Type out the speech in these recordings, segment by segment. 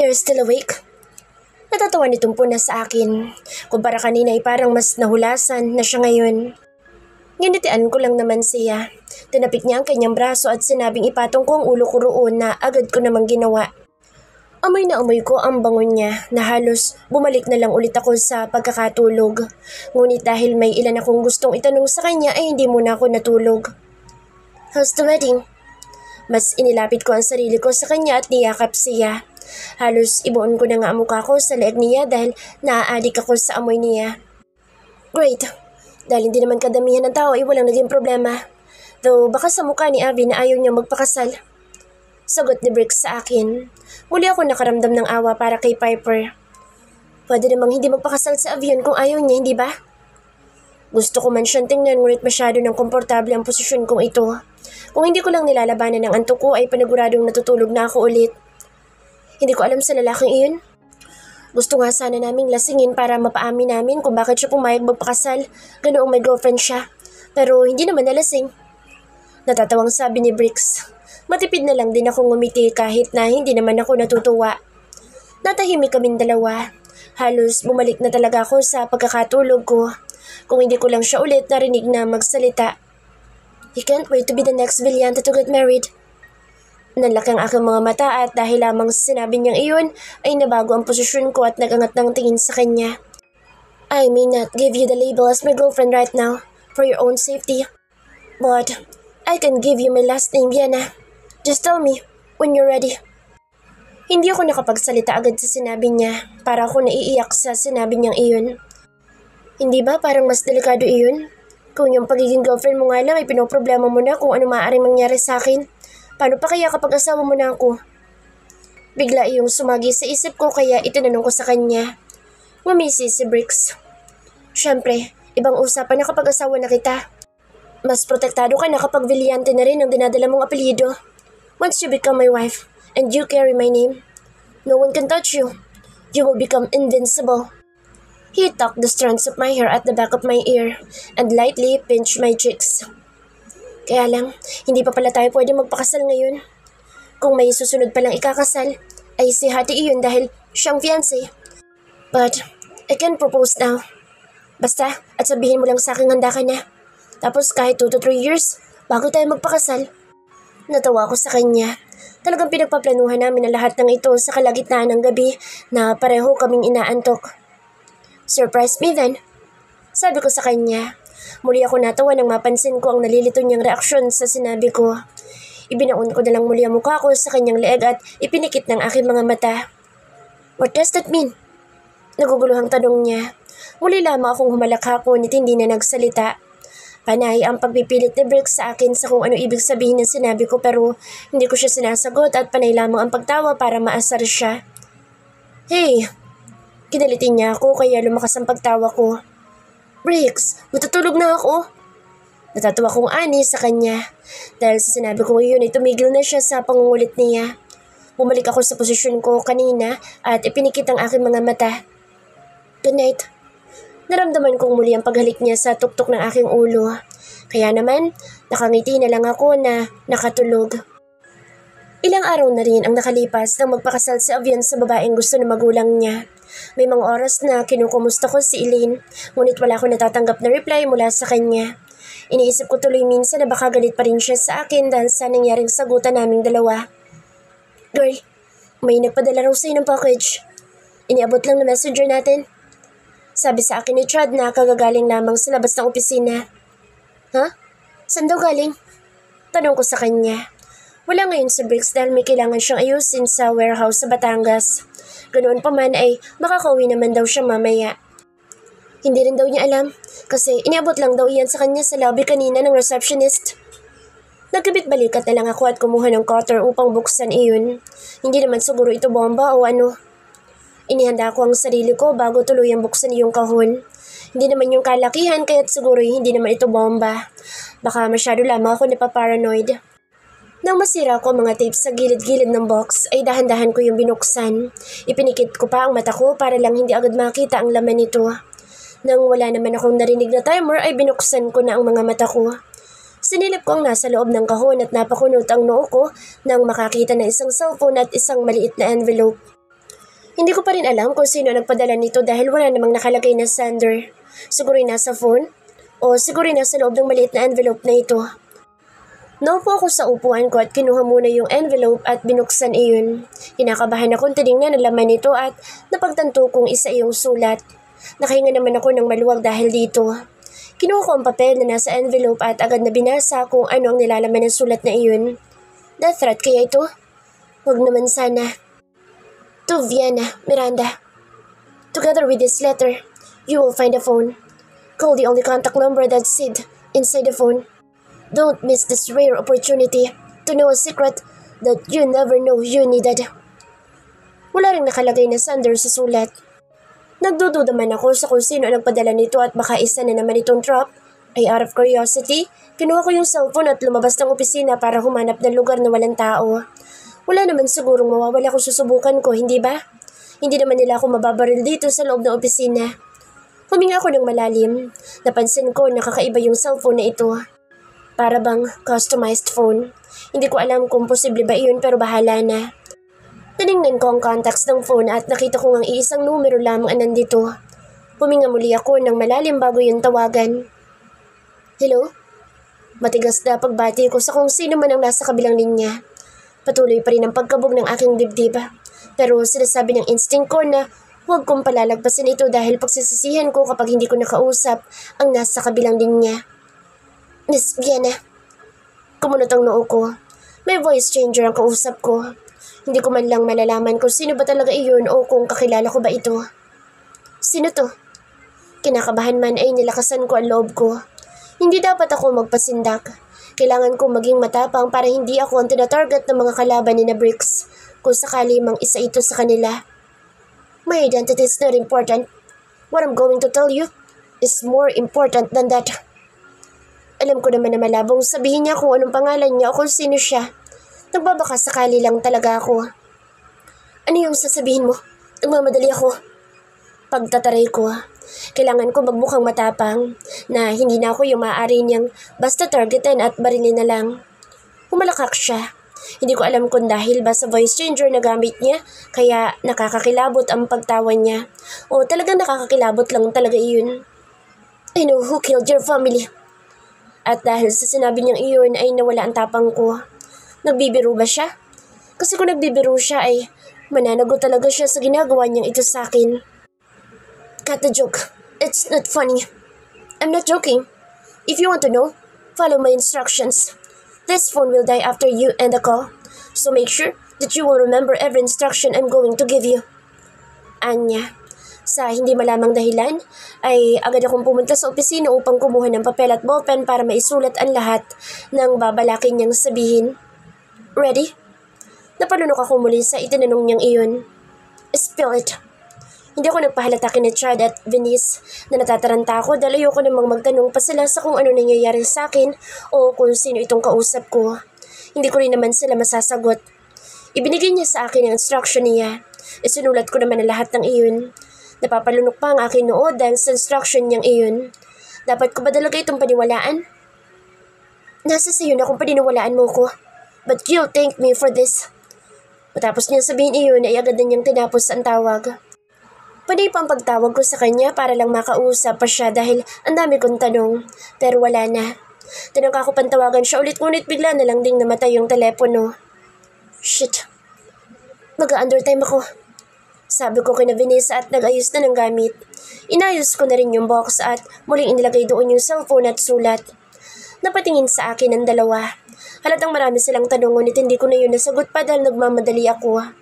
Are you still awake? Natatawa nitong puna sa akin. Kumpara kanina ay parang mas nahulasan na siya ngayon. Nginitian ko lang naman siya. Tinapik niya ang kanyang braso at sinabing ipatong ko ang ulo ko roon na agad ko namang ginawa. Amoy na amoy ko ang bango niya na halos bumalik na lang ulit ako sa pagkakatulog. Ngunit dahil may ilan akong gustong itanong sa kanya ay hindi muna ako natulog. How's the wedding? Mas inilapit ko ang sarili ko sa kanya at niyakap siya. Halos ibuon ko na nga ang mukha ko sa leeg niya dahil naaadik ako sa amoy niya. Great. Dahil hindi naman kadamihan ng tao ay walang naging problema. Though baka sa mukha ni Abby na ayaw niya magpakasal. Sagot ni Briggs sa akin. Muli ako nakaramdam ng awa para kay Piper. Pwede namang hindi magpakasal sa Avion kung ayaw niya, hindi ba? Gusto ko man siyang tingnan ngunit masyado ng komportable ang posisyon kong ito. Kung hindi ko lang nilalabanan ng antok ko ay paniguradong natutulog na ako ulit. Hindi ko alam sa lalaking iyon. Gusto nga sana naming lasingin para mapaamin namin kung bakit siya pumayag magpakasal. Ganoong may girlfriend siya. Pero hindi naman nalasing. Natatawang sabi ni Briggs. Matipid na lang din akong ngumiti kahit na hindi naman ako natutuwa. Natahimik kaming dalawa. Halos bumalik na talaga ako sa pagkakatulog ko. Kung hindi ko lang siya ulit narinig na magsalita. He can't wait to be the next Villante to get married. Nanlaki ang aking mga mata at dahil lamang sa sinabi niyang iyon ay nabago ang posisyon ko at nagangat ng tingin sa kanya. I may not give you the label as my girlfriend right now for your own safety. But I can give you my last name, Vienna. Just tell me when you're ready. Hindi ako nakapagsalita agad sa sinabi niya para ako naiiyak sa sinabi niyang iyon. Hindi ba parang mas delikado iyon? Kung yung pagiging girlfriend mo nga lang ay pinoproblema mo na kung ano maaaring mangyari sa akin. Paano pa kaya kapag asawa mo na ako? Bigla iyong sumagi sa isip ko kaya itinanong ko sa kanya. Ngumisi si Briggs. Siyempre, ibang usapan na kapag asawa na kita. Mas protektado ka na kapag Villante na rin ang dinadala mong apelyido. Once you become my wife and you carry my name, no one can touch you. You will become invincible. He tucked the strands of my hair at the back of my ear and lightly pinched my cheeks. Kaya lang, hindi pa pala tayo pwede magpakasal ngayon. Kung may susunod palang ikakasal, ay si Hati iyon dahil siyang fiancé. But, I can propose now. Basta, at sabihin mo lang sa akin handa ka na. Tapos kahit 2 to 3 years, bago tayo magpakasal. Natawa ko sa kanya. Talagang pinagpaplanuhan namin ang lahat ng ito sa kalagitnaan ng gabi na pareho kaming inaantok. Surprise me then. Sabi ko sa kanya. Muli ako natawa nang mapansin ko ang nalilito niyang reaksyon sa sinabi ko. Ibinaon ko na lang muli ang mukha ko sa kanyang leeg at ipinikit ng aking mga mata. What does that mean? Naguguluhang tanong niya. Muli lamang akong humalakha ko nit hindi na nagsalita. Panay ang pagpipilit ni Briggs sa akin sa kung ano ibig sabihin ng sinabi ko pero hindi ko siya sinasagot at panay lamang ang pagtawa para maasar siya. Hey! Kinalitin niya ako kaya lumakas ang pagtawa ko. Briggs, matutulog na ako. Natatawa kong ani sa kanya. Dahil sa sinabi ko yun ay tumigil na siya sa pangungulit niya. Bumalik ako sa posisyon ko kanina at ipinikit ang aking mga mata. Good night. Naramdaman kong muli ang paghalik niya sa tuktok ng aking ulo. Kaya naman, nakangiti na lang ako na nakatulog. Ilang araw na rin ang nakalipas nang magpakasal si Avion sa babaeng gusto ng magulang niya. May mga oras na kinukumusta ko si Elaine, ngunit wala akong natatanggap na reply mula sa kanya. Iniisip ko tuloy minsan na baka galit pa rin siya sa akin dahil sa nangyaring sagutan naming dalawa. Girl, may nagpadala raw sa'yo ng package. Iniabot lang na messenger natin. Sabi sa akin ni Chad na kagagaling lamang sa labas ng opisina. Ha? Saan daw galing? Tanong ko sa kanya. Wala ngayon sa Briggs dahil may kailangan siyang ayusin sa warehouse sa Batangas. Ganoon pa man ay makakauwi naman daw siya mamaya. Hindi rin daw niya alam kasi iniabot lang daw iyan sa kanya sa lobby kanina ng receptionist. Nagkabit-balikat na lang ako at kumuha ng cutter upang buksan iyon. Hindi naman siguro ito bomba o ano. Inihanda ko ang sarili ko bago tuluyang buksan iyong kahon. Hindi naman yung kalakihan kaya't siguro hindi naman ito bomba. Baka masyado lamang ako napaparanoid. Nang masira ko ang mga tapes sa gilid-gilid ng box, ay dahan-dahan ko yung binuksan. Ipinikit ko pa ang mata ko para lang hindi agad makita ang laman nito. Nang wala naman akong narinig na timer, ay binuksan ko na ang mga mata ko. Sinilip ko ang nasa loob ng kahon at napakunot ang noo ko nang makakita ng isang cellphone at isang maliit na envelope. Hindi ko pa rin alam kung sino nagpadala nito dahil wala namang nakalagay na sender. Siguro nasa phone o siguro nasa loob ng maliit na envelope na ito. Naupo ako sa upuan ko at kinuha muna yung envelope at binuksan iyon. Kinakabahan akong tinignan ang laman nito at napagtanto kong isa iyong sulat. Nakahinga naman ako ng maluwag dahil dito. Kinuha ko ang papel na nasa envelope at agad na binasa kung ano ang nilalaman ng sulat na iyon. Death threat kaya ito? Huwag naman sana. To Vienna, Miranda. Together with this letter, you will find a phone. Call the only contact number that's seed inside the phone. Don't miss this rare opportunity to know a secret that you never know you needed. Wala ring nakalagay na sender sa sulat. Nagdududa man ako sa kung sino nagpadala nito at baka isa na naman itong trap. Ay out of curiosity, kinuha ko yung cellphone at lumabas ng opisina para humanap ng lugar na walang tao. Wala naman sigurong mawawala kung susubukan ko, hindi ba? Hindi naman nila ako mababaril dito sa loob ng opisina. Huminga ako ng malalim. Napansin ko na kakaiba yung cellphone na ito. Para bang customized phone. Hindi ko alam kung posible ba iyon pero bahala na. Tinignan ko ang contacts ng phone at nakita ko ang iisang numero lamang ang nandito. Puminga muli ako ng malalim bago yung tawagan. Hello? Matigas na pagbati ko sa kung sino man ang nasa kabilang linya. Patuloy pa rin ang pagkabog ng aking dibdib. Pero sinasabi ng instinct ko na huwag kong palalagpasin ito dahil pagsisisihan ko kapag hindi ko nakausap ang nasa kabilang linya. Miss Vienna. Kumunot ang noo ko. May voice changer ang kausap ko. Hindi ko man lang malalaman kung sino ba talaga iyon o kung kakilala ko ba ito. Sino to? Kinakabahan man ay nilakasan ko ang loob ko. Hindi dapat ako magpasindak. Kailangan ko maging matapang para hindi ako ang tinatarget ng mga kalaban ni na Bricks kung sakali mang isa ito sa kanila. My identity is not important. What I'm going to tell you is more important than that. Alam ko naman na malabong sabihin niya kung anong pangalan niya o kung sino siya. Nagbabaka sakali lang talaga ako. Ano yung sasabihin mo? Nagmamadali ako. Pagtataray ko. Kailangan ko magmukhang matapang na hindi na ako yung maaari niyang basta targetin at barilin na lang. Humalakak siya. Hindi ko alam kung dahil ba sa voice changer na gamit niya kaya nakakakilabot ang pagtawa niya. O talagang nakakakilabot lang talaga iyon. I know who killed your family. At dahil sa sinabi niyang iyon ay nawala ang tapang ko. Nagbibiro ba siya? Kasi kung nagbibiro siya ay mananagot talaga siya sa ginagawa niyang ito sa akin. Cut the joke. It's not funny. I'm not joking. If you want to know, follow my instructions. This phone will die after you end the call. So make sure that you will remember every instruction I'm going to give you. Anya. Sa hindi malamang dahilan, ay agad akong pumunta sa opisina upang kumuha ng papel at ballpen para maisulat ang lahat ng babalakin niyang sabihin. Ready? Napalunok ako muli sa itinanong niyang iyon. Spill it. Hindi ako nagpahalata kina Chad at Venice na natataranta ako dahil ayoko namang magtanong pa sila sa kung ano nangyayari sa akin o kung sino itong kausap ko. Hindi ko rin naman sila masasagot. Ibinigay niya sa akin ang instruction niya. Isinulat ko naman ang lahat ng iyon. Napapalunok pa ang aking noo dahil sa instruction niyang iyon. Dapat ko ba talaga itong paniwalaan? Nasa sayo na kung paniniwalaan mo ko. But you'll thank me for this. Matapos niyang sabihin iyon ay agad na niyang tinapos ang tawag. Panay pa ang pagtawag ko sa kanya para lang makausap pa siya dahil ang dami kong tanong. Pero wala na. Tinangka ko pantawagan siya ulit ngunit bigla na lang ding namatay yung telepono. Shit. Mag-undertime ako. Sabi ko kina Vanessa at nag-ayos na ng gamit. Inayos ko na rin yung box at muling inilagay doon yung cellphone at sulat. Napatingin sa akin ang dalawa. Halatang marami silang tanong ngunit hindi ko na yun nasagot pa dahil nagmamadali ako.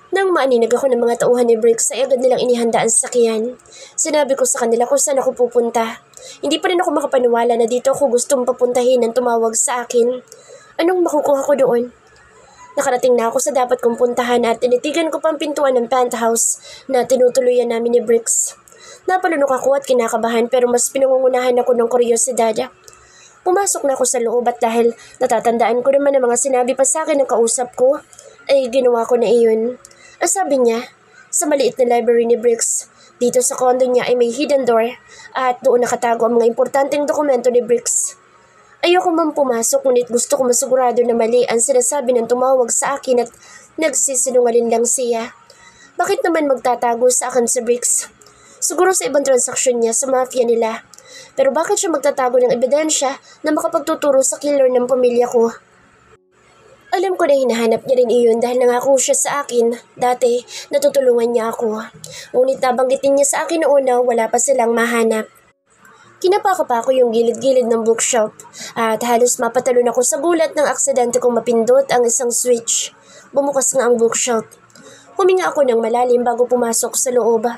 Nang maaninag ako ng mga tauhan ni Briggs ay agad nilang inihanda ang sasakyan. Sinabi ko sa kanila kung saan ako pupunta. Hindi pa rin ako makapaniwala na dito ako gustong papuntahin ng tumawag sa akin. Anong makukuha ko doon? Nakarating na ako sa dapat kong puntahan at tinitigan ko pang pintuan ng penthouse na tinutuluyan namin ni Briggs. Napalunok ako at kinakabahan pero mas pinangungunahan ako ng kuryosidad. Pumasok na ako sa loob at dahil natatandaan ko naman ang mga sinabi pa sa akin ng kausap ko, ay ginawa ko na iyon. Ang sabi niya, sa maliit na library ni Briggs, dito sa condo niya ay may hidden door at doon nakatago ang mga importanteng dokumento ni Briggs. Ayoko man pumasok ngunit gusto ko masigurado na mali ang sinasabi ng tumawag sa akin at nagsisinungaling lang siya. Bakit naman magtatago sa akin si Bricks? Siguro sa ibang transaksyon niya sa mafia nila. Pero bakit siya magtatago ng ebidensya na makapagtuturo sa killer ng pamilya ko? Alam ko na hinahanap niya rin iyon dahil nangako siya sa akin. Dati, natutulungan niya ako. Ngunit nabanggitin niya sa akin noon na wala pa silang mahanap. Kinapaka pa ako yung gilid-gilid ng bookshop at halos mapatalon ako sa gulat ng aksidente kong mapindot ang isang switch. Bumukas nga ang bookshop. Huminga ako ng malalim bago pumasok sa loob.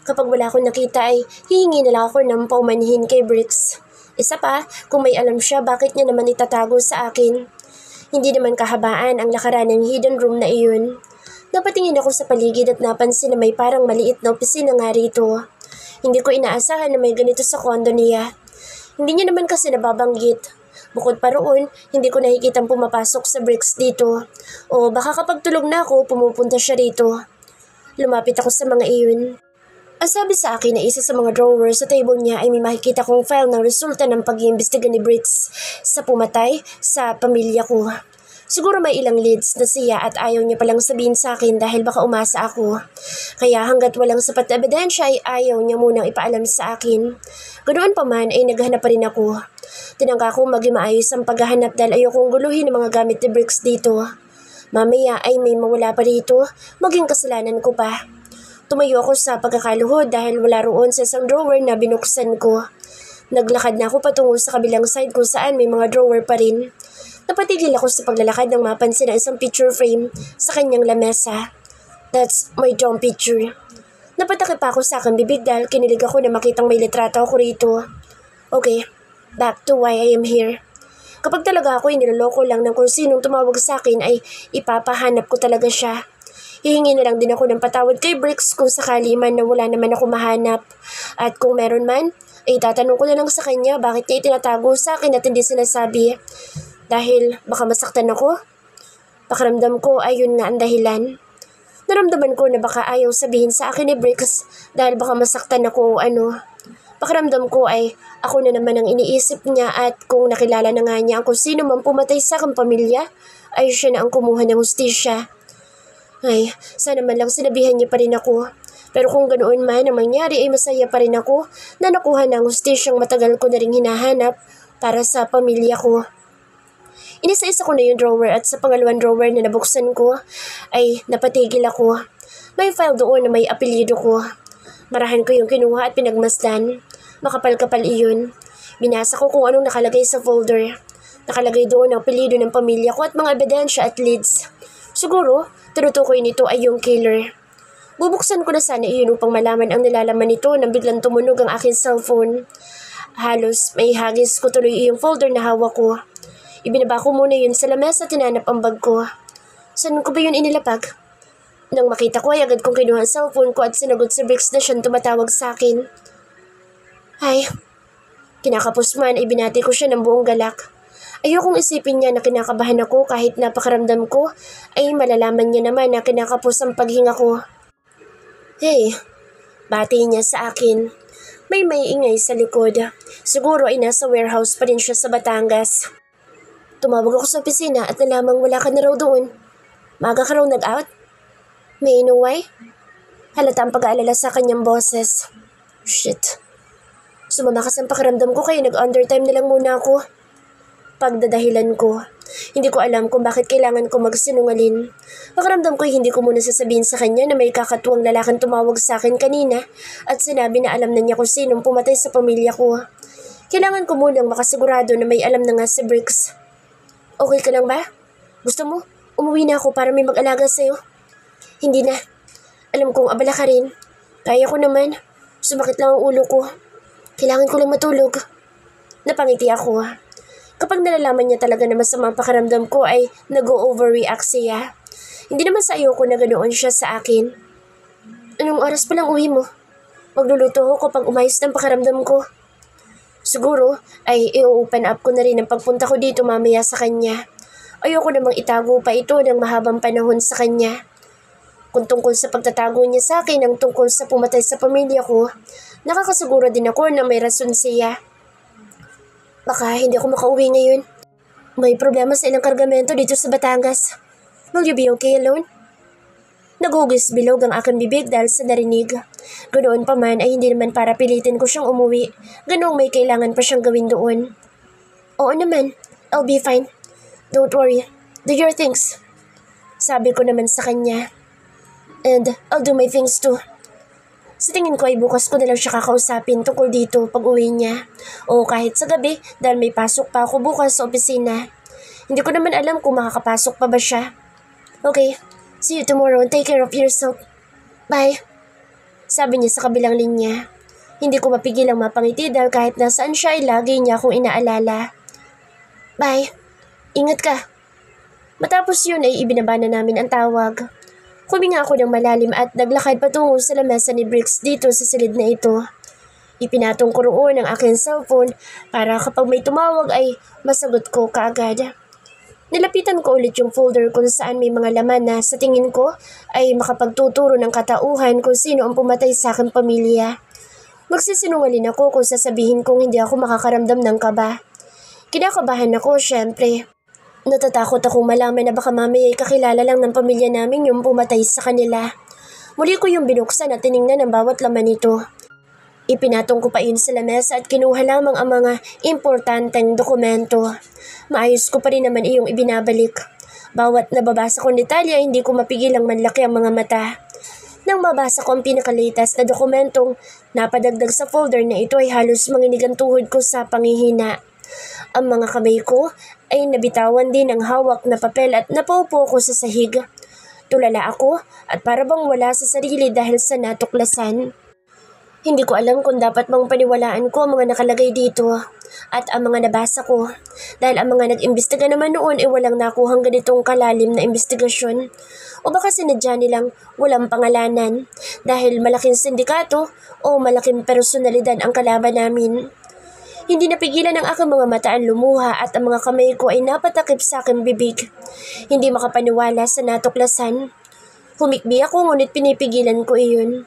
Kapag wala akong nakita ay hihingi na lang ako ng paumanhin kay Bricks. Isa pa, kung may alam siya bakit niya naman itatago sa akin. Hindi naman kahabaan ang lakaran ng hidden room na iyon. Napatingin ako sa paligid at napansin na may parang maliit na opisina nga rito. Hindi ko inaasahan na may ganito sa kondo niya. Hindi niya naman kasi nababanggit. Bukod pa roon, hindi ko nakikitang pumapasok sa Bricks dito. O baka kapag tulog na ako, pumupunta siya rito. Lumapit ako sa mga iyon. Ang sabi sa akin na isa sa mga drawer sa table niya ay may makikita kong file ng resulta ng pag-iimbestiga ni Bricks sa pumatay sa pamilya ko. Siguro may ilang leads na siya at ayaw niya palang sabihin sa akin dahil baka umasa ako. Kaya hanggat walang sapat na ebidensya ay ayaw niya munang ipaalam sa akin. Ganoon pa man ay naghahanap pa rin ako. Tinangka ko maging maayos ang paghahanap dahil ayokong guluhin ang mga gamit ni Bricks dito. Mamaya ay may mawala pa rito, maging kasalanan ko pa. Tumayo ako sa pagkakaluhod dahil wala roon sa isang drawer na binuksan ko. Naglakad na ako patungo sa kabilang side kung saan may mga drawer pa rin. Napatigil ako sa paglalakad nang mapansin ang isang picture frame sa kanyang lamesa. That's my dome picture. Napatakip pa ako sa aking bibig dahil kinilig ako na makitang may litrato ako rito. Okay, back to why I am here. Kapag talaga ako iniloloko lang ng kung sinong tumawag sa akin ay ipapahanap ko talaga siya. Hihingi na lang din ako ng patawad kay Bricks kung sakali man na wala naman ako mahanap. At kung meron man, ay tatanong ko na lang sa kanya bakit niya itinatago sa akin at hindi sinasabi. Dahil baka masaktan ako? Pakiramdam ko ay yun nga ang dahilan. Naramdaman ko na baka ayaw sabihin sa akin ni Bricks dahil baka masaktan ako o ano. Pakiramdam ko ay ako na naman ang iniisip niya at kung nakilala na nga niya kung sino man pumatay sa aking pamilya, ay siya na ang kumuha ng hustisya. Ay, sana man lang sinabihan niya pa rin ako. Pero kung ganoon man ang mangyari ay masaya pa rin ako na nakuha ng hustisyang matagal ko na rin hinahanap para sa pamilya ko. Inisa-isa ko na yung drawer at sa pangalawang drawer na nabuksan ko ay napatigil ako. May file doon na may apelyido ko. Marahan ko yung kinuha at pinagmasdan. Makapal-kapal iyon. Binasa ko kung anong nakalagay sa folder. Nakalagay doon ang apelyido ng pamilya ko at mga ebidensya at leads. Siguro, tinutukoy nito ay yung killer. Bubuksan ko na sana iyon upang malaman ang nilalaman nito nang biglang tumunog ang aking cellphone. Halos may hagis ko tuloy iyong folder na hawak ko. Ibinaba ko muna yun sa lamesa at tinanap ang bag ko. Saan ko ba yun inilapag? Nang makita ko ay agad kong kinuha ang cellphone ko at sinagot si Bricks na siyang tumatawag sa akin. Ay, kinakapos man ay binati ko siya ng buong galak. Ayokong isipin niya na kinakabahan ako kahit napakaramdam ko ay malalaman niya naman na kinakapos ang paghinga ko. Hey, bati niya sa akin. May ingay sa likod. Siguro ay nasa warehouse pa rin siya sa Batangas. Tumawag ako sa opisina at nalamang wala ka na raw doon. Maaga ka raw nag-out? May inuway? Halata ang pag-aalala sa kanyang boses. Shit. Sumamakas ang pakiramdam ko kaya nag-undertime na lang muna ako. Pagdadahilan ko. Hindi ko alam kung bakit kailangan ko magsinungalin. Pakiramdam ko hindi ko muna sasabihin sa kanya na may kakatuwang lalaking tumawag sa akin kanina at sinabi na alam na niya kung sinong pumatay sa pamilya ko. Kailangan ko munang makasigurado na may alam na nga si Bricks. Okay ka lang ba? Gusto mo? Umuwi na ako para may mag-alaga sa'yo. Hindi na. Alam kong abala ka rin. Kaya ko naman. Sumakit lang ang ulo ko. Kailangan ko lang matulog. Napangiti ako. Kapag nalalaman niya talaga na masama ang pakiramdam ko ay nag-overreact siya. Hindi naman sa ayoko na ganoon siya sa akin. Anong oras pa lang uwi mo? Magluluto ako kapag umayos ng pakiramdam ko. Siguro ay i-open up ko na rin ang pagpunta ko dito mamaya sa kanya. Ayoko namang itago pa ito ng mahabang panahon sa kanya. Kung tungkol sa pagtatago niya sa akin ang tungkol sa pumatay sa pamilya ko, nakakasiguro din ako na may rason siya. Baka hindi ako makauwi ngayon. May problema sa ilang kargamento dito sa Batangas. Will you be okay alone? Naghugis bilog ang aking bibig dahil sa narinig. Ganoon pa man ay hindi naman para pilitin ko siyang umuwi. Ganoong may kailangan pa siyang gawin doon. Oo naman, I'll be fine. Don't worry, do your things. Sabi ko naman sa kanya. And I'll do my things too. Sa tingin ko ay bukas ko na lang siya kakausapin tungkol dito pag uwi niya. O kahit sa gabi dahil may pasok pa ako bukas sa opisina. Hindi ko naman alam kung makakapasok pa ba siya. Okay, see you tomorrow and take care of yourself. Bye. Sabi niya sa kabilang linya. Hindi ko mapigilang mapangiti dahil kahit nasaan siya ay lagi niya akong inaalala. Bye. Ingat ka. Matapos yun ay ibinaba na namin ang tawag. Huminga ako ng malalim at naglakad patungo sa lamesa ni Bricks dito sa silid na ito. Ipinatong ko roon ang aking cellphone para kapag may tumawag ay masagot ko kaagad. Nilapitan ko ulit yung folder kung saan may mga laman na sa tingin ko ay makapagtuturo ng katauhan kung sino ang pumatay sa aking pamilya. Magsisinungaling ako kung sasabihin kong hindi ako makakaramdam ng kaba. Kinakabahan ako, syempre. Natatakot akong malaman na baka mamaya ay kakilala lang ng pamilya namin yung pumatay sa kanila. Muli ko yung binuksan at tiningnan ang bawat laman nito. Ipinatong ko pa yun sa lamesa at kinuha lamang ang mga importanteng dokumento. Maayos ko pa rin naman iyong ibinabalik. Bawat nababasa kong detalye ay hindi ko mapigilang manlaki ang mga mata. Nang mabasa ko ang pinakalatest na dokumentong napadagdag sa folder na ito ay halos manginig ang tuhod ko sa pangihina. Ang mga kamay ko ay nabitawan din ng hawak na papel at napaupo ko sa sahig. Tulala ako at para bang wala sa sarili dahil sa natuklasan. Hindi ko alam kung dapat bang paniwalaan ko ang mga nakalagay dito at ang mga nabasa ko dahil ang mga nag-imbestiga naman noon ay walang nakuhang ganitong kalalim na investigasyon o baka sinadya nilang walang pangalanan dahil malaking sindikato o malaking personalidad ang kalaban namin. Hindi napigilan ng aking mga mata ang lumuha at ang mga kamay ko ay napatakip sa aking bibig. Hindi makapaniwala sa natuklasan. Humikbi ako ngunit pinipigilan ko iyon.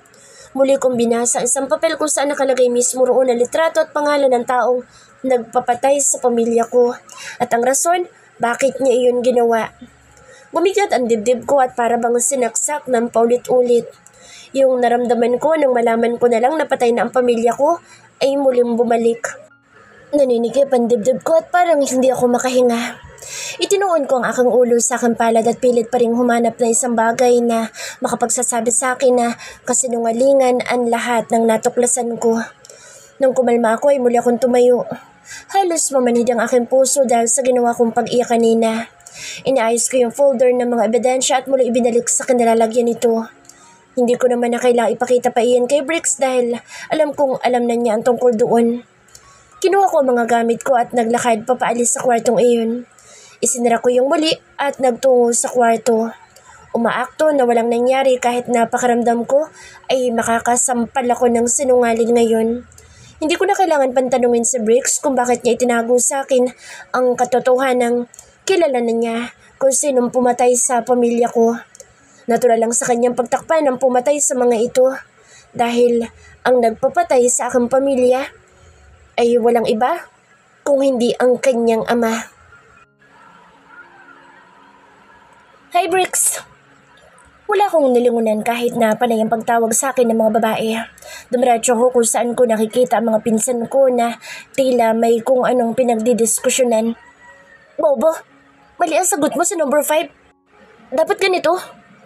Muli kong binasa ang isang papel kung saan nakalagay mismo roon ang litrato at pangalan ng taong nagpapatay sa pamilya ko at ang rason bakit niya iyon ginawa. Bumigat ang dibdib ko at para bang sinaksak ng paulit-ulit. Yung naramdaman ko nang malaman ko na lang napatay na ang pamilya ko ay muling bumalik. Naninikip ang dibdib ko at parang hindi ako makahinga. Itinuon ko ang aking ulo sa aking palad at pilit pa rin humanap na isang bagay na makapagsasabi sa akin na kasinungalingan ang lahat ng natuklasan ko. Nung kumalma ako ay muli akong tumayo. Halos mamanhid ang aking puso dahil sa ginawa kong pag-iyak kanina. Inaayos ko yung folder ng mga ebidensya at muli ibinalik sa kanilalagyan nito. Hindi ko naman na kailangang ipakita pa iyan kay Bricks dahil alam kong alam na niya ang tungkol doon. Kinuha ko ang mga gamit ko at naglakad papaalis sa kwartong iyon. Isinara ko yung muli at nagtungo sa kwarto. Umaakto na walang nangyari kahit napakaramdam ko ay makakasampal ako ng sinungaling ngayon. Hindi ko na kailangan pantanungin si Bricks kung bakit niya itinago sa akin ang katotohanan ng kilala na niya kung sinong pumatay sa pamilya ko. Natural lang sa kanyang pagtakpan ang pumatay sa mga ito dahil ang nagpapatay sa aking pamilya ay walang iba kung hindi ang kanyang ama. Hi Bricks! Wala akong nilingunan kahit na panay ang pagtawag sa akin ng mga babae. Dumiretso ko kung saan ko nakikita ang mga pinsan ko na tila may kung anong pinagdidiskusyonan. Bobo, mali ang sagot mo sa number 5. Dapat ganito,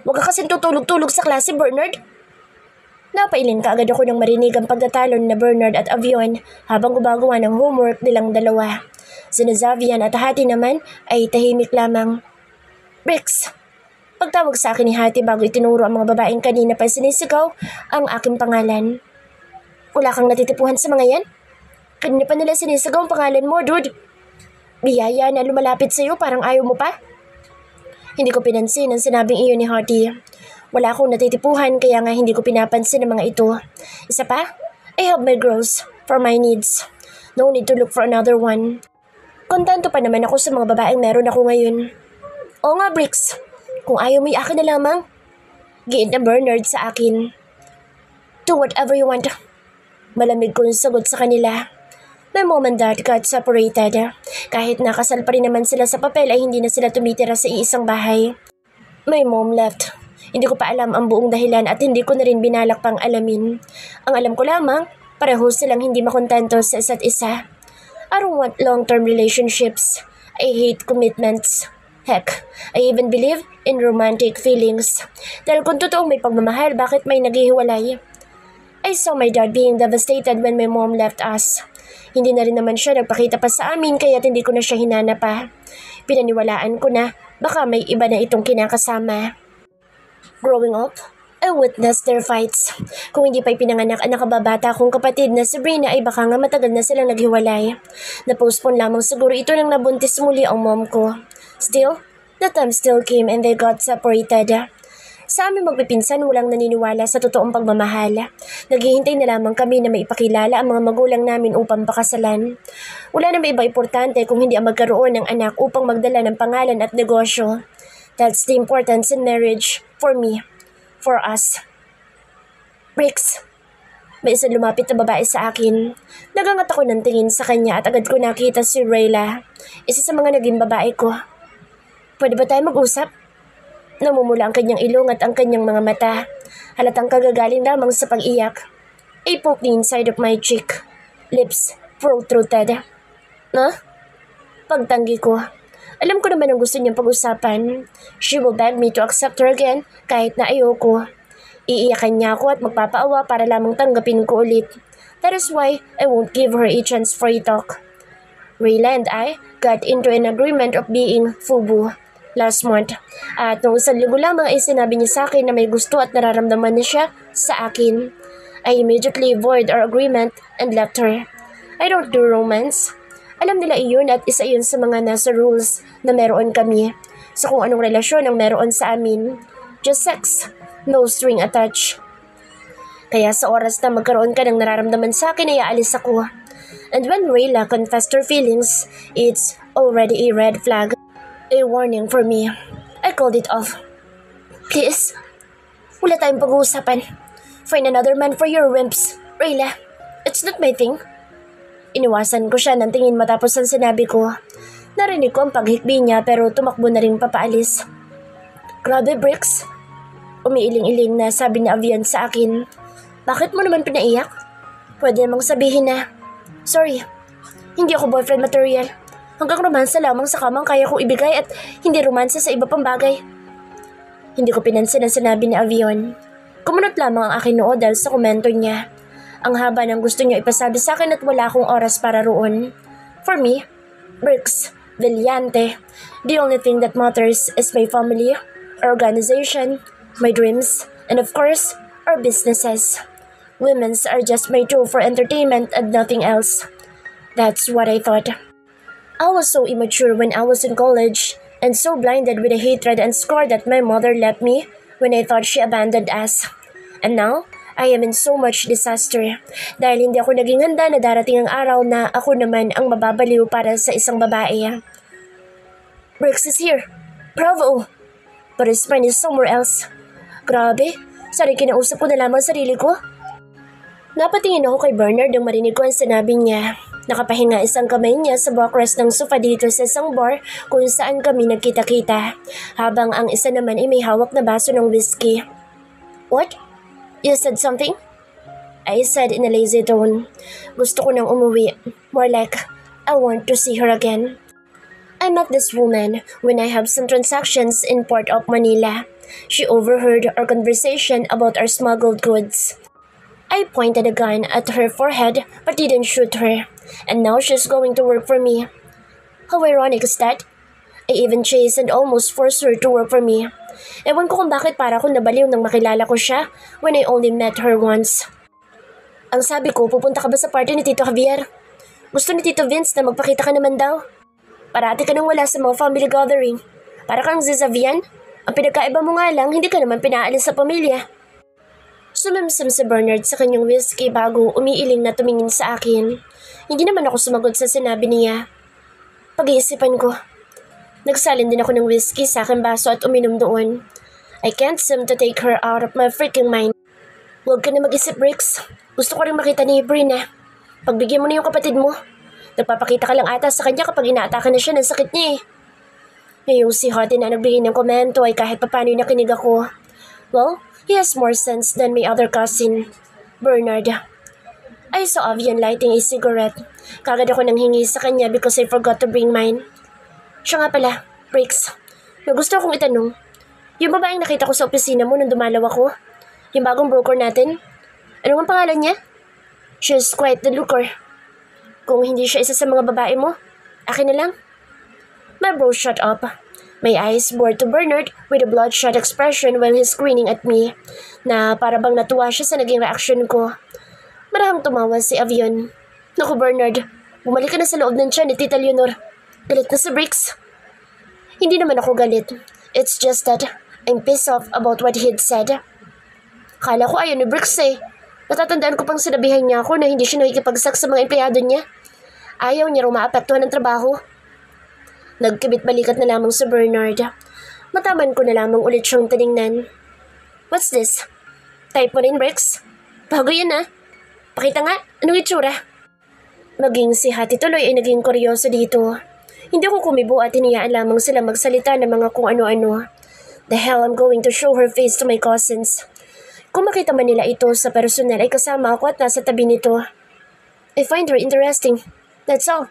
huwag ka kasing tutulog-tulog sa klase, Bernard. Napailin ka agad ako nang marinig ang pagtatalon na Bernard at Avion habang gumagawa ng homework nilang dalawa. Sina Xavian at Hati naman ay tahimik lamang. Bricks! Pagtawag sa akin ni Hati bago itinuro ang mga babaeng kanina pa sinisigaw ang aking pangalan. Wala kang natitipuhan sa mga yan? Kanina pa nila sinisigaw ang pangalan mo, dude. Biyaya na lumalapit sa iyo parang ayaw mo pa? Hindi ko pinansin ang sinabing iyon ni Hati. Wala akong natitipuhan kaya nga hindi ko pinapansin ang mga ito. Isa pa, I have my girls for my needs. No need to look for another one. Kontento pa naman ako sa mga babaeng meron ako ngayon. Oo nga, Bricks. Kung ayaw mo akin na lamang, giit na Bernard sa akin. Do whatever you want. Malamig kong sagot sa kanila. My mom and dad got separated. Kahit nakasal pa rin naman sila sa papel ay hindi na sila tumitira sa iisang bahay. My mom left. Hindi ko pa alam ang buong dahilan at hindi ko na rin binalak pang alamin. Ang alam ko lamang, pareho silang hindi makontento sa isa't isa. I don't want long-term relationships. I hate commitments. Heck, I even believe in romantic feelings. Dahil kung totoong may pagmamahal, bakit may naghihiwalay? I saw my dad being devastated when my mom left us. Hindi na rin naman siya nagpakita pa sa amin kaya't hindi ko na siya hinanap pa. Pinaniwalaan ko na baka may iba na itong kinakasama. Growing up, I witnessed their fights. Kung hindi pa'y pinanganak ang nakababata kong kapatid na Sabrina ay baka nga matagal na silang naghiwalay. Na-postpone lamang siguro ito nang nabuntis muli ang mom ko. Still, the time still came and they got separated. Sa aming magpipinsan, walang naniniwala sa totoong pagmamahal. Naghihintay na lamang kami na maipakilala ang mga magulang namin upang pakasalan. Wala na may iba importante kung hindi ang magkaroon ng anak upang magdala ng pangalan at negosyo. That's the importance in marriage for me, for us. Bricks. May isang lumapit na babae sa akin. Nagangat ako ng tingin sa kanya at agad ko nakita si Rayla, isa sa mga naging babae ko. Pwede ba tayo mag-usap? Namumula ang kanyang ilong at ang kanyang mga mata. Halatang kagagaling lamang sa pag-iyak. A poke the inside of my cheek. Lips protruted. Pagtanggi ko. Alam ko naman ang gusto niyang pag-usapan. She will beg me to accept her again kahit na ayoko. Iiyakan niya ako at magpapaawa para lamang tanggapin ko ulit. That is why I won't give her a chance for a talk. Rayla and I got into an agreement of being FUBU last month. At noong isang linggo lamang ay sinabi niya sa akin na may gusto at nararamdaman niya siya sa akin. I immediately void our agreement and left her. I don't do romance. Alam nila iyon at isa yun sa mga nasa rules na meron kami. So kung anong relasyon ang meron sa amin. Just sex. No string attached. Kaya sa oras na magkaroon ka ng nararamdaman sa akin ay aalis ako. And when Rayla confessed her feelings, it's already a red flag. A warning for me. I called it off. Please, wala tayong pag-uusapan. Find another man for your wimps. Rayla, it's not my thing. Iniwasan ko siya ng tingin matapos ang sinabi ko. Narinig ko ang paghikbi niya pero tumakbo na rin papaalis. Grabe, Bricks. Umiiling-iling na sabi ni Avian sa akin. Bakit mo naman pinaiyak? Pwede namang sabihin na, sorry, hindi ako boyfriend material. Hanggang romansa lamang sa kamang kaya kong ibigay at hindi romansa sa iba pang bagay. Hindi ko pinansin ang sinabi ni Avion. Kumunot lamang ang akin noo dahil sa komento niya. Ang haba ng gusto niya ipasabi sa akin at wala akong oras para roon. For me, Bricks, Villante, the only thing that matters is my family, our organization, my dreams, and of course, our businesses. Women's are just my tool for entertainment and nothing else. That's what I thought. I was so immature when I was in college and so blinded with the hatred and scorn that my mother left me when I thought she abandoned us. And now, I am in so much disaster dahil hindi ako naging handa na darating ang araw na ako naman ang mababaliw para sa isang babae. Bricks is here. Bravo! But his mind is somewhere else. Grabe, sorry kinausap ko na lamang sarili ko. Napatingin ako kay Bernard nang marinig ko ang sinabi niya. Nakapahinga isang kamay niya sa backrest ng sofa dito sa isang bar kung saan kami nagkita-kita, habang ang isa naman ay may hawak na baso ng whiskey. What? You said something? I said in a lazy tone. Gusto ko nang umuwi. More like, I want to see her again. I met this woman when I have some transactions in Port of Manila. She overheard our conversation about our smuggled goods. I pointed a gun at her forehead but didn't shoot her. And now she's going to work for me. How ironic is that? I even chased and almost forced her to work for me. Ewan ko kung bakit para akong nabaliw nang makilala ko siya when I only met her once. Ang sabi ko, pupunta ka ba sa party ni Tito Javier? Gusto ni Tito Vince na magpakita ka naman daw. Parati ka nang wala sa mga family gathering. Para kang Zizavian. Ang pinagkaiba mo nga lang, hindi ka naman pinaalis sa pamilya. Sumimsim si Bernard sa kanyang whiskey bago umiiling na tumingin sa akin. Hindi naman ako sumagot sa sinabi niya. Pag-iisipan ko. Nagsalin din ako ng whiskey sa aking baso at uminom doon. I can't seem to take her out of my freaking mind. Huwag ka na mag-isip, Bricks. Gusto ko rin makita ni Brina. Pagbigyan mo na yung kapatid mo. Nagpapakita ka lang ata sa kanya kapag inaatake na siya ng sakit niya eh. Ngayong si Hottie na nagbigay ng komento ay kahit papano nakinig ako. Well, he has more sense than my other cousin, Bernard. I saw Avian lighting a cigarette. Kagad ako nang hingi sa kanya because I forgot to bring mine. Siya nga pala, Briggs. Na gusto akong itanong, yung babaeng nakita ko sa opisina mo nung dumalaw ako, yung bagong broker natin, ano ang pangalan niya? She's quite the looker. Kung hindi siya isa sa mga babae mo, akin na lang. My bro shut up. My eyes bored to Bernard with a bloodshot expression while he's grinning at me, na para bang natuwa siya sa naging reaksyon ko. Marahang tumawa si Avion. Naku Bernard, bumalik ka na sa loob ng tiyan ni Tita Leonor. Galit na si Briggs. Hindi naman ako galit. It's just that I'm pissed off about what he'd said. Kala ko ayaw ni Briggs eh. Natatandaan ko pang sinabihan niya ako na hindi siya nakikipagsak sa mga empleyado niya. Ayaw niya raw maapektuhan ng trabaho. Nagkibit-balikat na lamang si Bernard. Mataman ko na lamang ulit siyang tiningnan. What's this? Type mo rin, Briggs? Bago yan ah. Pakita nga, anong itsura? Maging si Hati tuloy ay naging kuryoso dito. Hindi ko kumibo at hinayaan lamang sila magsalita ng mga kung ano-ano. The hell I'm going to show her face to my cousins. Kung makita man nila ito sa personal ay kasama ako at nasa tabi nito. I find her interesting. That's all.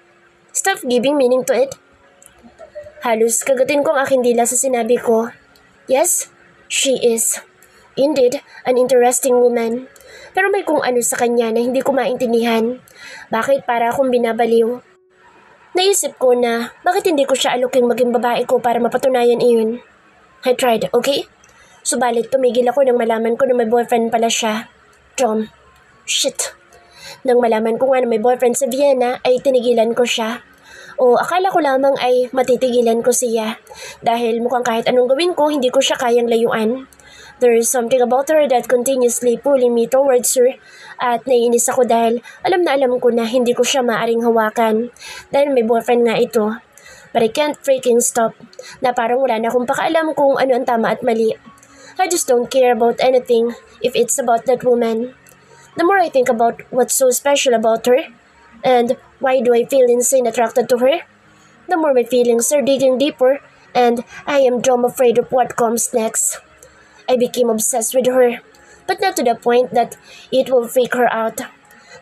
Stop giving meaning to it. Halos kagatin ko ang aking dila sa sinabi ko. Yes, she is. Indeed, an interesting woman. Pero may kung ano sa kanya na hindi ko maintindihan. Bakit para akong binabaliw? Naisip ko na bakit hindi ko siya aluking maging babae ko para mapatunayan iyon. I tried, okay? Subalit tumigil ako nang malaman ko na may boyfriend pala siya. John. Shit. Nang malaman ko nga na may boyfriend sa Vienna ay tinigilan ko siya. O akala ko lamang ay matitigilan ko siya. Dahil mukhang kahit anong gawin ko hindi ko siya kayang layuan. There is something about her that continuously pulling me towards her at naiinis ako dahil alam na alam ko na hindi ko siya maaring hawakan dahil may boyfriend nga ito. But I can't freaking stop na parang wala na akong pakaalam kung ano ang tama at mali. I just don't care about anything if it's about that woman. The more I think about what's so special about her and why do I feel insane attracted to her, the more my feelings are digging deeper and I am dumb afraid of what comes next. I became obsessed with her, but not to the point that it will freak her out.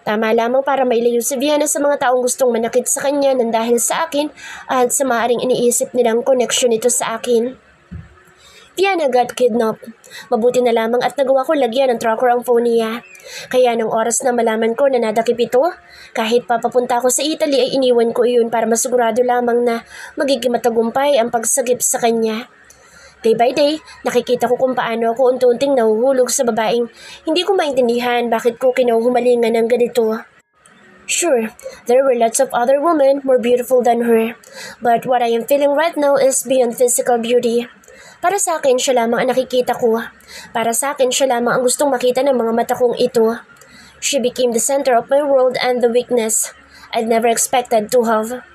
Tama lamang para mailayo si Vienna sa mga taong gustong manakit sa kanya nang dahil sa akin at sa maaaring iniisip nilang connection nito sa akin. Vienna got kidnapped. Mabuti na lamang at nagawa ko lagyan ng tracker ang phone niya. Kaya nung oras na malaman ko na nadakip ito, kahit papapunta ko sa Italy ay iniwan ko iyon para masigurado lamang na magiging matagumpay ang pagsagip sa kanya. Day by day, nakikita ko kung paano ako unti-unting nahuhulog sa babaeng hindi ko maintindihan bakit ko kinahuhumalingan ng ganito. Sure, there were lots of other women more beautiful than her, but what I am feeling right now is beyond physical beauty. Para sa akin, siya lamang ang nakikita ko. Para sa akin, siya lamang ang gustong makita ng mga mata kong ito. She became the center of my world and the weakness I'd never expected to have.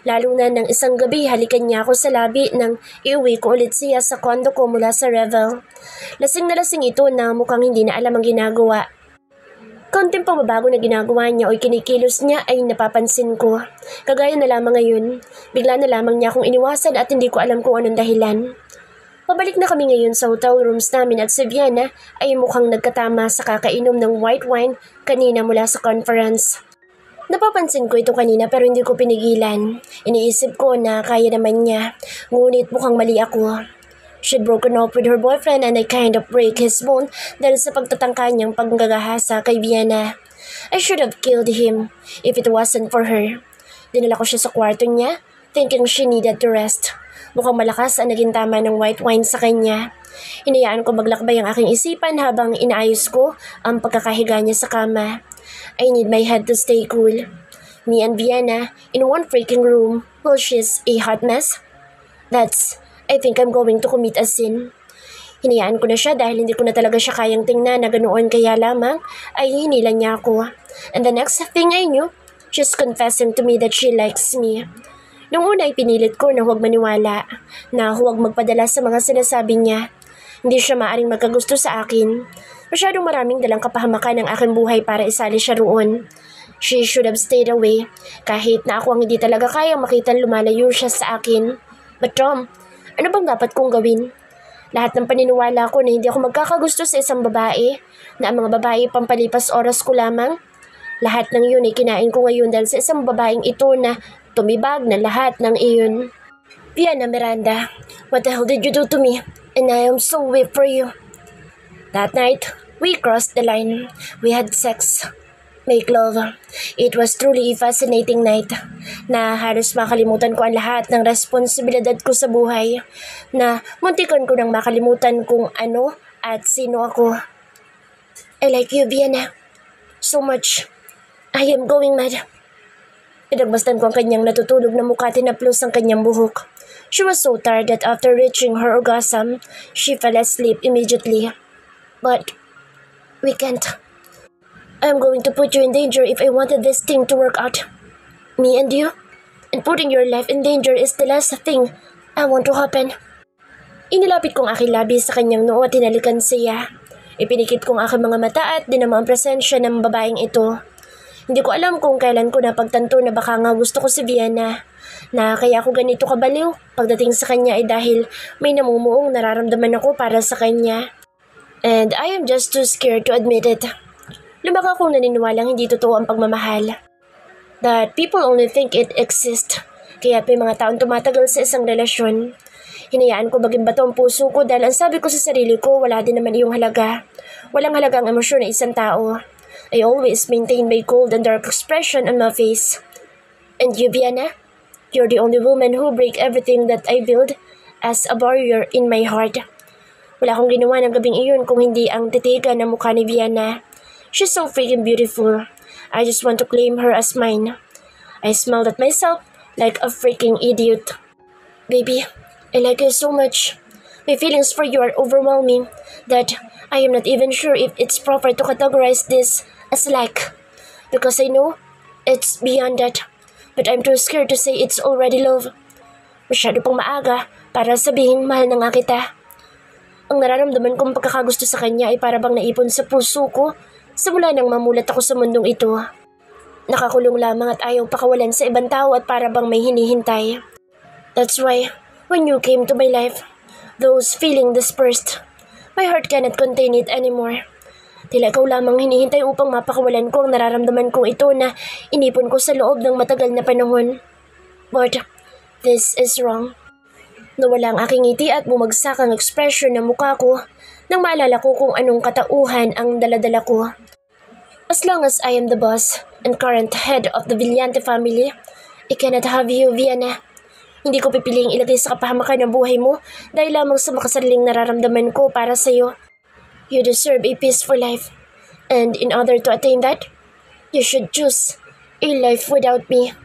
Lalo na nang isang gabi halikan niya ako sa labi nang iuwi ko ulit siya sa kondo ko mula sa Revel. Lasing na lasing ito na mukhang hindi na alam ang ginagawa. Konting pagbabago na ginagawa niya o kinikilos niya ay napapansin ko. Kagaya na lamang ngayon, bigla na lamang niya akong iniwasan at hindi ko alam kung anong dahilan. Pabalik na kami ngayon sa hotel rooms namin at si Vienna ay mukhang nagkatama sa kakainom ng white wine kanina mula sa conference. Napapansin ko ito kanina pero hindi ko pinigilan. Iniisip ko na kaya naman niya, ngunit mukhang mali ako. She'd broken up with her boyfriend and I kind of break his bone dahil sa pagtatangka niyang panggagahasa kay Vienna. I should have killed him if it wasn't for her. Dinala ko siya sa kwarto niya, thinking she needed to rest. Mukhang malakas ang naging tama ng white wine sa kanya. Hinayaan ko maglakbay ang aking isipan habang inaayos ko ang pagkakahiga niya sa kama. I need my head to stay cool. Me and Vienna in one freaking room while she's a hot mess. I think I'm going to commit a sin. Hinayaan ko na siya dahil hindi ko na talaga siya kayang tingnan na ganoon kaya lamang ay hinila niya ako. And the next thing I knew, she's confessing to me that she likes me. Nung una ay pinilit ko na huwag maniwala, na huwag magpadala sa mga sinasabi niya. Hindi siya maaring magkagusto sa akin. Masyadong maraming dalang kapahamakan ng aking buhay para isali siya roon. She should have stayed away, kahit na ako ang hindi talaga kayang makitang lumalayo siya sa akin. But Tom, ano bang dapat kong gawin? Lahat ng paniniwala ko na hindi ako magkakagusto sa isang babae, na ang mga babae pampalipas oras ko lamang. Lahat ng yun ay kinain ko ngayon dahil sa isang babaeng ito na tumibag na lahat ng iyon. Vienna Miranda, what the hell did you do to me? And I am so weak for you. That night, we crossed the line. We had sex. Make love. It was truly a fascinating night na halos makalimutan ko ang lahat ng responsibilidad ko sa buhay, na muntikan ko nang makalimutan kung ano at sino ako. I like you, Vienna. So much. I am going mad. Pinagmasdan ko ang kanyang natutulog na mukha, tinaplos ang kanyang buhok. She was so tired that after reaching her orgasm, she fell asleep immediately. But we can't. I'm going to put you in danger if I wanted this thing to work out. Me and you. And putting your life in danger is the last thing I want to happen. Inilapit kong aking labi sa kanyang noo at tinalikan siya. Ipinikit kong aking mga mata at dinama ang presensya ng babaeng ito. Hindi ko alam kung kailan ko napagtanto na baka nga gusto ko si Vienna. Na kaya ako ganito kabaliw pagdating sa kanya ay dahil may namumuong nararamdaman ako para sa kanya. And I am just too scared to admit it. Lumaki akong naniniwalang hindi totoo ang pagmamahal. That people only think it exists. Kaya may mga taong tumatagal sa isang relasyon. Hinayaan ko baging bato ang puso ko dahil ang sabi ko sa sarili ko, wala din naman iyong halaga. Walang halaga ang emosyon ng isang tao. I always maintain my cold and dark expression on my face. And you, Vienna? You're the only woman who break everything that I build as a barrier in my heart. Wala akong ginawa ng gabing iyon kung hindi ang titigan ng mukha ni Vienna. She's so freaking beautiful. I just want to claim her as mine. I smiled at myself like a freaking idiot. Baby, I like you so much. My feelings for you are overwhelming that I am not even sure if it's proper to categorize this as like. Because I know it's beyond that. But I'm too scared to say it's already love. Masyado pang maaga para sabihin mahal na nga kita. Ang nararamdaman kong pagkakagusto sa kanya ay para bang naipon sa puso ko simula nang mamulat ako sa mundong ito. Nakakulong lamang at ayaw pakawalan sa ibang tao at para bang may hinihintay. That's why, when you came to my life, those feeling dispersed. My heart cannot contain it anymore. Tila ikaw lamang hinihintay upang mapakawalan ko ang nararamdaman kong ito na inipon ko sa loob ng matagal na panahon. But this is wrong. Nawala ang aking ngiti at bumagsak ang ekspresyon ng mukha ko nang maalala ko kung anong katauhan ang daladala ko. As long as I am the boss and current head of the Villante family, I cannot have you, Vienna. Hindi ko pipiling ilagay sa kapahamakan ng buhay mo dahil lamang sa makasariling nararamdaman ko para sa iyo. You deserve a peaceful life. And in order to attain that, you should choose a life without me.